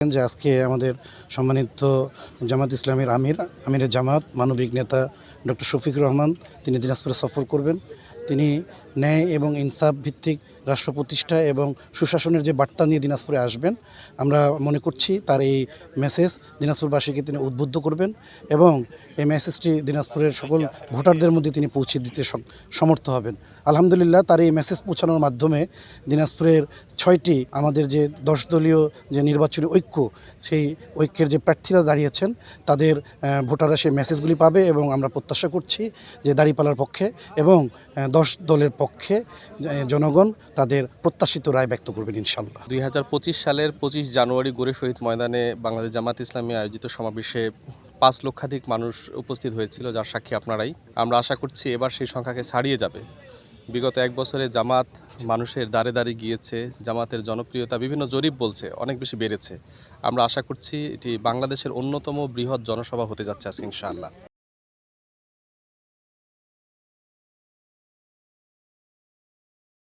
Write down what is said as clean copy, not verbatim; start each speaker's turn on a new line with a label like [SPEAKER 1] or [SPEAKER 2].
[SPEAKER 1] যে আজকে আমাদের সম্মানিত জামাত ইসলামের আমিরে জামাত মানবিক নেতা ডক্টর শফিকুর রহমান তিনি দিনাজপুরে সফর করবেন। তিনি ন্যায় এবং ইনসাফ ভিত্তিক রাষ্ট্র প্রতিষ্ঠা এবং সুশাসনের যে বার্তা নিয়ে দিনাজপুরে আসবেন, আমরা মনে করছি তার এই মেসেজ দিনাজপুরবাসীকে তিনি উদ্বুদ্ধ করবেন এবং এই মেসেজটি দিনাজপুরের সকল ভোটারদের মধ্যে তিনি পৌঁছে দিতে সমর্থ হবেন। আলহামদুলিল্লাহ, তার এই মেসেজ পৌঁছানোর মাধ্যমে দিনাজপুরের 6টি আমাদের যে 10 দলীয় যে নির্বাচনী ঐক্য, সেই ঐক্যের যে প্রার্থীরা দাঁড়িয়েছেন তাদের ভোটাররা সেই মেসেজগুলি পাবে এবং আমরা প্রত্যাশা করছি যে দাঁড়িপাল্লার পক্ষে এবং 10 দলের পক্ষে জনগণ তাদের প্রত্যাশিত রায় ব্যক্ত করবেন ইনশাল্লাহ।
[SPEAKER 2] 2025 সালের 25 জানুয়ারি গড়ে শহীদ ময়দানে বাংলাদেশ জামাত ইসলামী আয়োজিত সমাবেশে 5 লক্ষাধিক মানুষ উপস্থিত হয়েছিল, যার সাক্ষী আপনারাই। আমরা আশা করছি এবার সেই সংখ্যাকে ছাড়িয়ে যাবে। বিগত এক বছরে জামাত মানুষের দ্বারে দ্বারে গিয়েছে, জামাতের জনপ্রিয়তা বিভিন্ন জরিপ বলছে অনেক বেশি বেড়েছে। আমরা আশা করছি এটি বাংলাদেশের অন্যতম বৃহৎ জনসভা হতে যাচ্ছে আজকে ইনশাআল্লাহ।